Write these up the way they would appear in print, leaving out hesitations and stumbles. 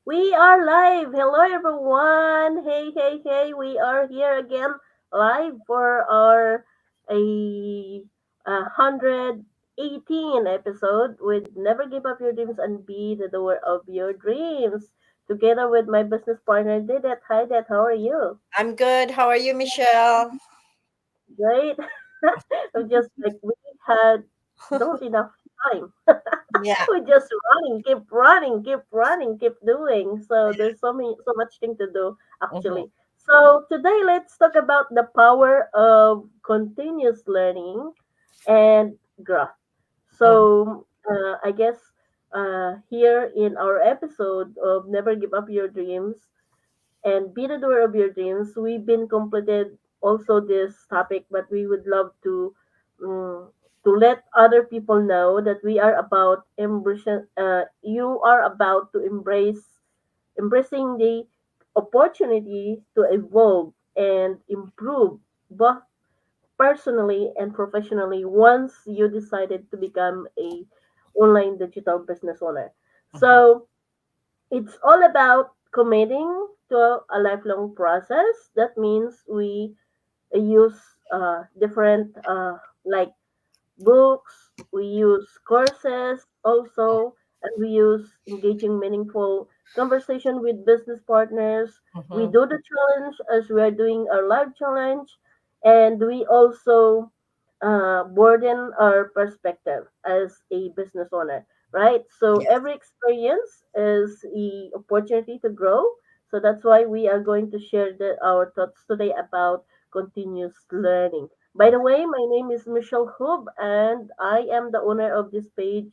We are live. Hello, everyone. Hey, hey, hey. We are here again live for our a 118 episode with Never Give Up Your Dreams and Be the Doer of Your Dreams. Together with my business partner, Didet. Hi, Didet. How are you? I'm good. How are you, Michelle? Great. I'm just like we had don't enough time. Yeah. We just running, keep running, keep doing. So there's so much thing to do Mhm, actually. So today let's talk about the power of continuous learning and growth. mhm, So I guess here in our episode of Never Give Up Your Dreams, and be the doer of your dreams. We've been completed also this topic, but we would love um, to let other people know that we are about embracing. You are about to embracing the opportunity to evolve and improve both personally and professionally once you decided to become a online digital business owner. mhm. So it's all about committing to a lifelong process. That means we use different like books, we use courses also, and we use engaging meaningful conversation with business partners. We Mhm. do the challenge as we are doing our live challenge, and we also broaden our perspective as a business owner, right? So Yeah. every experience is the opportunity to grow. So that's why we are going to share our thoughts today about continuous learning. By the way, my name is Michelle Hub, and I am the owner of this page.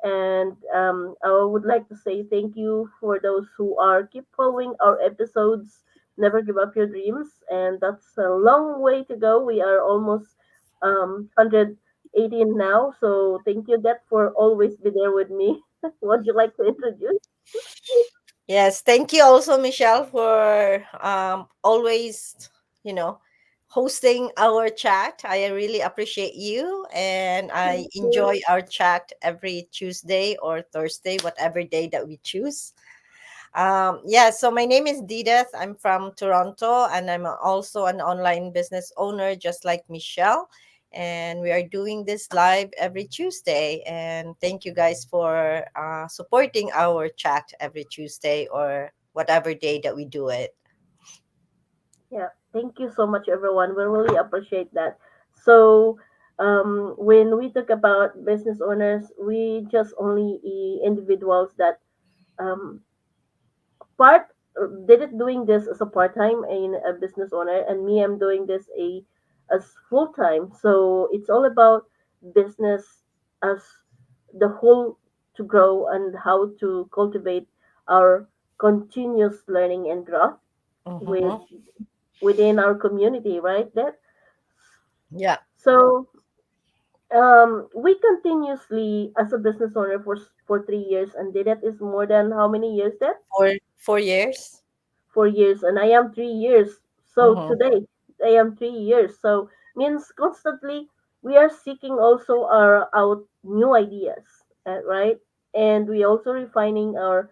And I would like to say thank you for those who are keep following our episodes. Never give up your dreams, and that's a long way to go. We are almost 118 now, so thank you, that for always be there with me. Would you like to introduce? Yes. Thank you also, Michelle, for always, you know, hosting our chat. I really appreciate you, and I Thank you. enjoy our chat every Tuesday or Thursday, whatever day that we choose. Yeah, so my name is Dideth. I'm from Toronto and I'm also an online business owner, just like Michelle. And we are doing this live every Tuesday. And thank you guys for supporting our chat every Tuesday or whatever day that we do it. Yeah, thank you so much, everyone. We really appreciate that. So, when we talk about business owners, we just only individuals that um, part did it doing this as a part time in a business owner, and me, I'm doing this as full time. So it's all about business as the whole to grow and how to cultivate our continuous learning and growth with Mm-hmm. within our community, right? That Yeah. so we continuously as a business owner for 3 years, and that is more than how many years? That 4 years. 4 years, and I am 3 years. So Mm-hmm. today I am 3 years. So means constantly we are seeking also our out new ideas, right? And we also refining our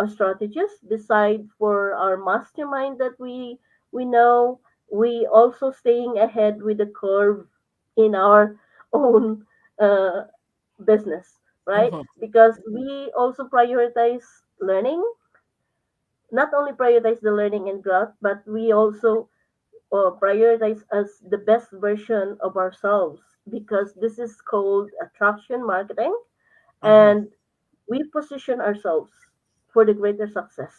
strategies. Beside for our mastermind that we know, we also staying ahead with the curve in our own uh, business, right? Mm-hmm. Because we also prioritize learning, not only prioritize the learning and growth, but we also prioritize as the best version of ourselves, because this is called attraction marketing, Mm-hmm. and we position ourselves for the greater success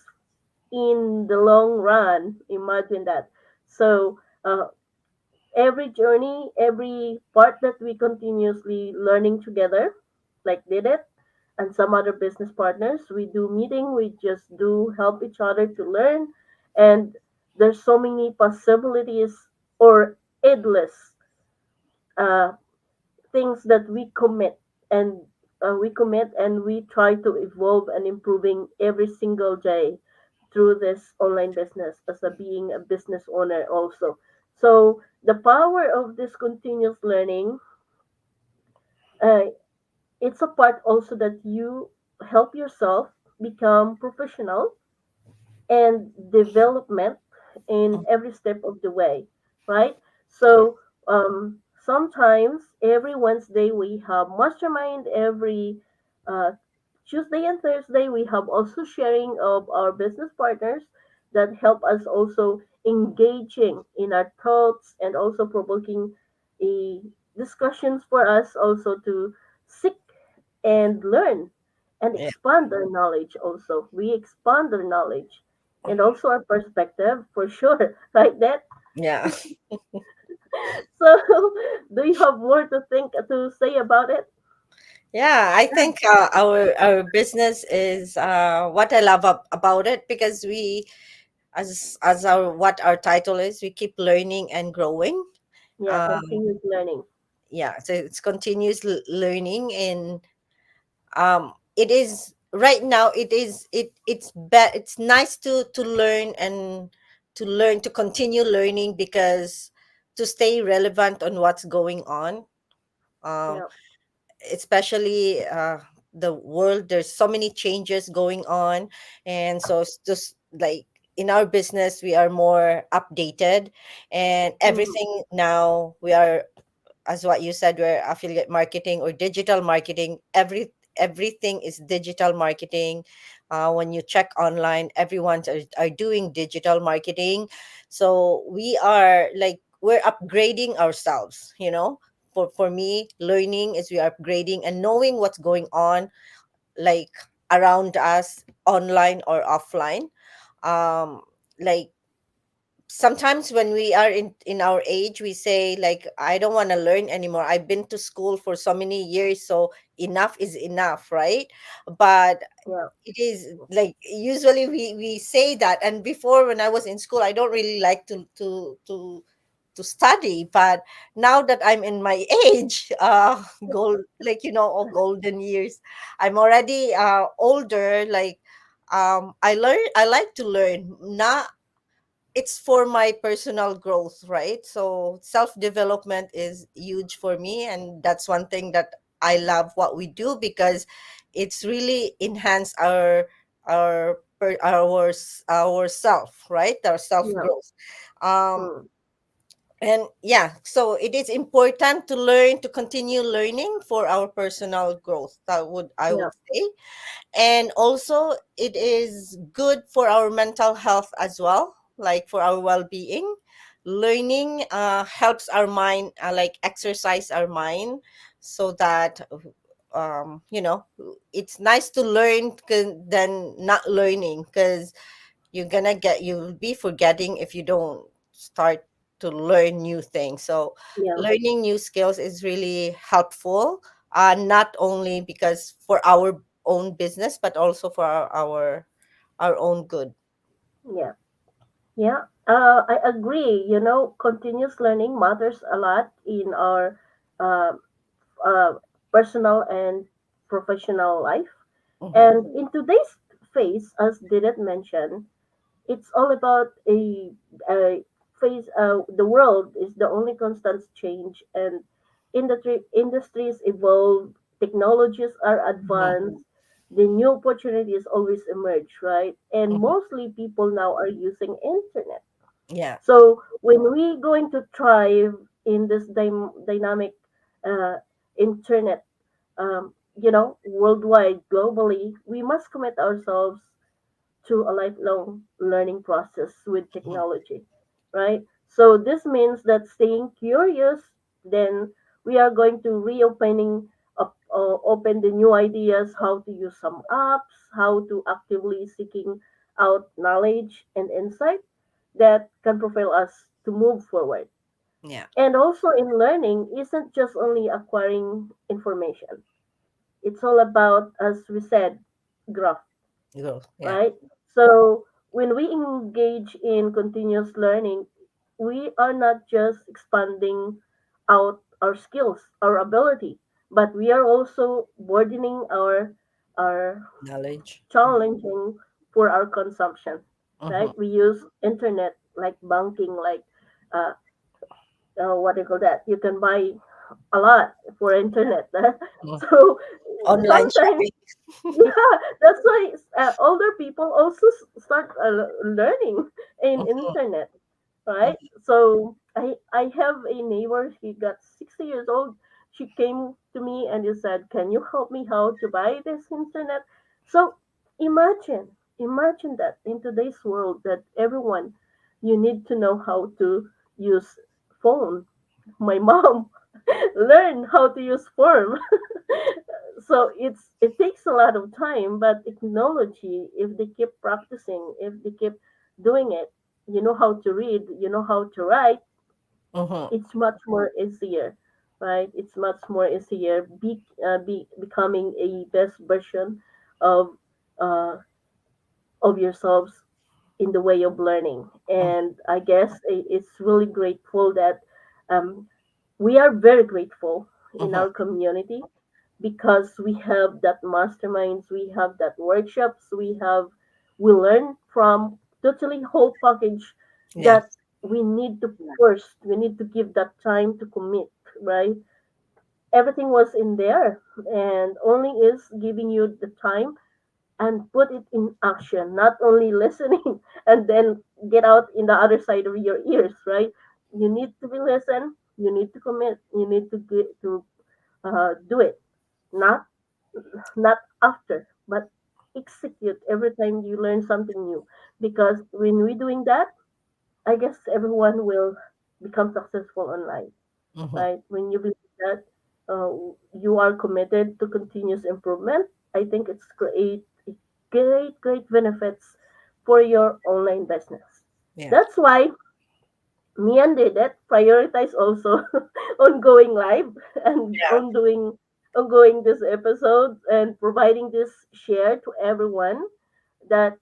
in the long run. Imagine that. So every journey, every part that we continuously learning together, like did it, and some other business partners, we do meeting, we just do help each other to learn, and there's so many possibilities or endless uh, things that and we commit and we try to evolve and improving every single day through this online business as a being a business owner also. So the power of this continuous learning, uh, it's a part also that you help yourself become professional, and development in every step of the way, right? So sometimes every Wednesday we have mastermind. Every uh, Tuesday and Thursday we have also sharing of our business partners that help us also engaging in our thoughts and also provoking a discussions for us also to seek and learn and Yeah. expand our knowledge also. We expand our knowledge and also our perspective for sure, right? That Yeah. so do you have more to think to say about it? Yeah, I think our business is what I love about it, because we, as our what our title is, we keep learning and growing. Yeah, Um, continuous learning. yeah, so it's continuous learning, and it is right now. It's nice to learn, and to continue learning, because to stay relevant on what's going on. Um, Yeah, Especially the world, there's so many changes going on, and so it's just like in our business we are more updated, and mm, everything now we are, as what you said, we're affiliate marketing or digital marketing. Everything is digital marketing. When you check online, everyone's are doing digital marketing. So we are like, we're upgrading ourselves, for me, learning is we are upgrading and knowing what's going on, like around us, online or offline. Like sometimes when we are in our age, we say like, I don't want to learn anymore, I've been to school for so many years, so enough is enough, right? But yeah, it is like, usually we say that, and before, when I was in school, I don't really like to study, but now that I'm in my age, gold, like, all golden years, I'm already older, like, I like to learn, not, it's for my personal growth, right? So self development is huge for me, and that's one thing that I love what we do, because it's really enhance our self, right? Our self yeah, growth. um mm, and yeah, so it is important to learn, to continue learning for our personal growth, that would I yeah, would say. And also it is good for our mental health as well, like for our well-being. Learning helps our mind, like exercise our mind, so that it's nice to learn than not learning, because you'll be forgetting if you don't start to learn new things. So yeah, learning new skills is really helpful, not only because for our own business, but also for our own good. yeah, yeah. I agree. Continuous learning matters a lot in our uh, uh, personal and professional life. Hmm. And in today's phase, as Didit mentioned, it's all about a phase. The world is the only constant change, and industries evolve, technologies are Hmm. advanced, the new opportunities always emerge, right? And Hmm. mostly people now are using internet. Yeah. So when we going to thrive in this dynamic uh, internet, worldwide, globally, we must commit ourselves to a lifelong learning process with Mhm. technology, right? So this means that staying curious, then we are going to reopening up, open the new ideas, how to use some apps, how to actively seeking out knowledge and insight that can propel us to move forward. Yeah. And also in learning isn't just only acquiring information. It's all about, as we said, growth, Growth. Yeah. right? So when we engage in continuous learning, we are not just expanding out our skills, our ability, but we are also broadening our Knowledge. challenging for our consumption, Hmm. right? We use internet like banking, like uh, what do you call that? You can buy a lot for internet. So Online sometimes shopping. yeah, that's why older people also start learning in Mhm. internet, right? Mhm. So I have a neighbor. She got 60 years old. She came to me and she said, "Can you help me how to buy this internet?" So imagine that in today's world that everyone, you need to know how to use phone. My mom learned how to use form. So it takes a lot of time, but technology, if they keep practicing, if they keep doing it, you know how to read, you know how to write, Mhm. it's much more easier, right? It's much more easier becoming a best version of uh, of yourselves in the way of learning. Mhm. And I guess it's really grateful that um, we are very grateful in Mhm. our community because we have that masterminds, we have that workshops, we learn from totally whole package that Yes. we need to give that time to commit, right? Everything was in there and only is giving you the time and put it in action, not only listening and then get out in the other side of your ears, right? You need to be listen, you need to commit, you need to get to do it, not not after, but execute every time you learn something new. Because when we're doing that, I guess everyone will become successful online, Mhm. right? When you believe that uh, you are committed to continuous improvement, I think it's create great benefits for your online business. Yeah. That's why me and Dedet prioritize also on going live and Yeah. on going this episode and providing this share to everyone that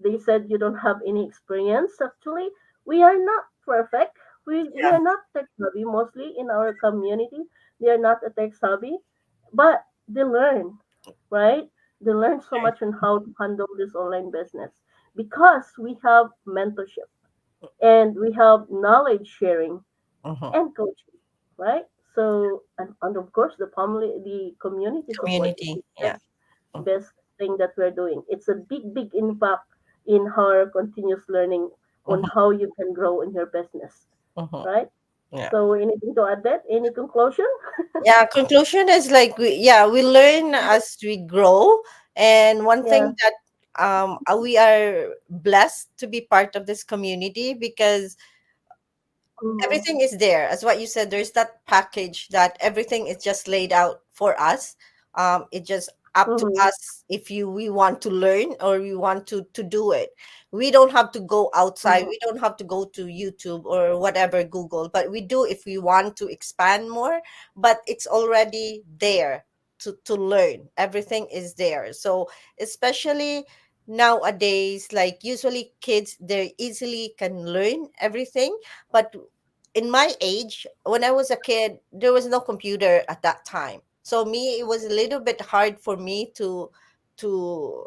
they said you don't have any experience. Actually, we are not perfect. We Yeah. are not tech savvy mostly in our community. They are not a tech savvy, but they learn, right? They learn so Right. much on how to handle this online business because we have mentorship and we have knowledge sharing Mhm. and coaching, right? So and of course the family, the community support is Community. the Yeah. Mhm. best thing that we're doing. It's a big impact in our continuous learning on Mhm. how you can grow in your business, Mhm. right? Yeah. So anything to add that? Any conclusion? Yeah, conclusion is like we learn as we grow. And one Yeah. thing that we are blessed to be part of this community because Mm-hmm. everything is there. As what you said, there's that package that everything is just laid out for us. It just up to Mm-hmm. us if you we want to learn or we want to do it. We don't have to go outside. Mm-hmm. We don't have to go to YouTube or whatever Google, but we do if we want to expand more. But it's already there to learn. Everything is there. So especially nowadays, like usually kids, they easily can learn everything, but in my age, when I was a kid, there was no computer at that time. So me, it was a little bit hard for me to to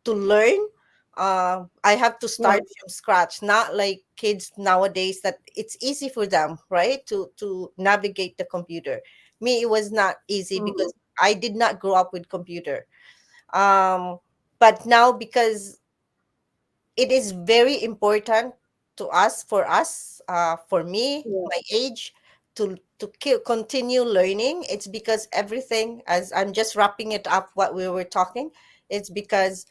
learn. I have to Yeah. start from scratch, not like kids nowadays that it's easy for them, right? To navigate the computer. Me, it was not easy Mm-hmm. because I did not grow up with computer. Um, but now because it is very important to us for me Yeah. my age to continue learning. It's because everything, as I'm just wrapping it up what we were talking, it's because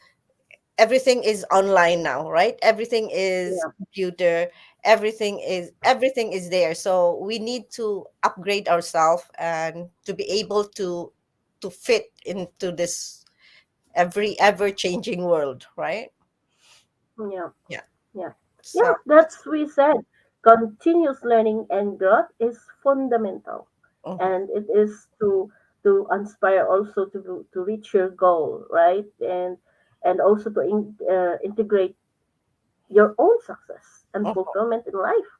everything is online now, right? Everything is Yeah. computer, everything is there, so we need to upgrade ourselves and to be able to fit into this every ever changing world, right? Yeah. Yeah. Yeah. Yeah. So That's we said. Continuous learning and growth is fundamental, mhm. and it is to inspire also to reach your goal, right? And also to integrate your own success and Mhm, fulfillment in life,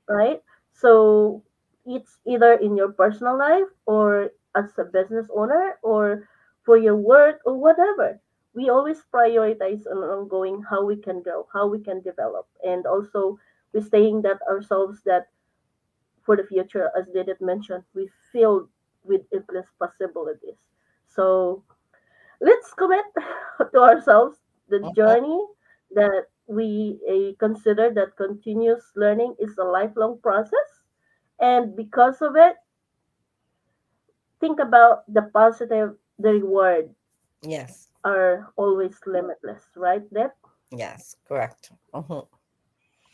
right? So it's either in your personal life or as a business owner or for your work or whatever. We always prioritize on ongoing how we can grow, how we can develop, and also we're saying that ourselves that for the future, as Didit mentioned, we filled with endless possibilities. So let's commit to ourselves the Mhm. journey that we consider that continuous learning is a lifelong process. And because of it, think about the positive, the reward Yes. are always limitless, right, Deb? Yes. Correct. Mhm.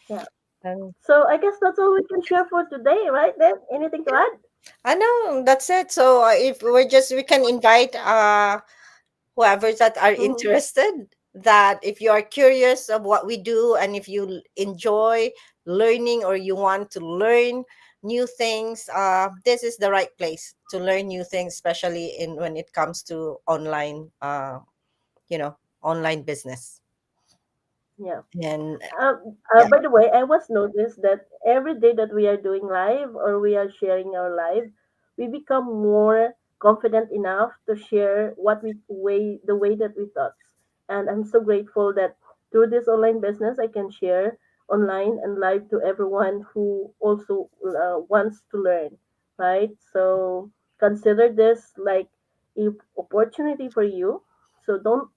Yeah. And So I guess that's all we can share for today, right, Deb? Anything to add? I know that's it. So if we can invite whoever that are Mm-hmm. interested, that if you are curious of what we do and if you enjoy learning or you want to learn new things, this is the right place to learn new things, especially in when it comes to online, you know, online business. Yeah. And yeah. By the way, I was noticed that every day that we are doing live or we are sharing our live, we become more confident enough to share what we the way that we thought. And I'm so grateful that through this online business, I can share online and live to everyone who also wants to learn, right? So consider this like a opportunity for you. So don't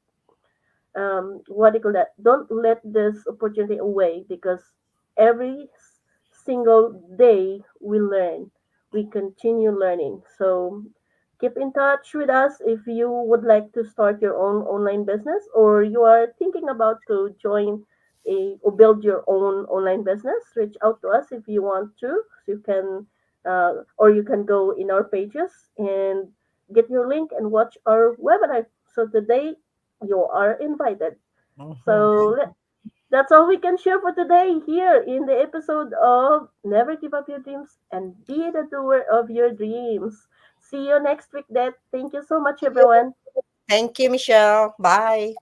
what do you call that? Don't let this opportunity away because every single day we learn, we continue learning. So keep in touch with us if you would like to start your own online business or you are thinking about to join a or build your own online business. Reach out to us if you want to. So you can or you can go in our pages and get your link and watch our webinar. So today you are invited. Mhm. So that's all we can share for today here in the episode of Never Give Up Your Dreams and Be the Doer of Your Dreams. See you next week, Dad. Thank you so much, everyone. Thank you, Michelle. Bye.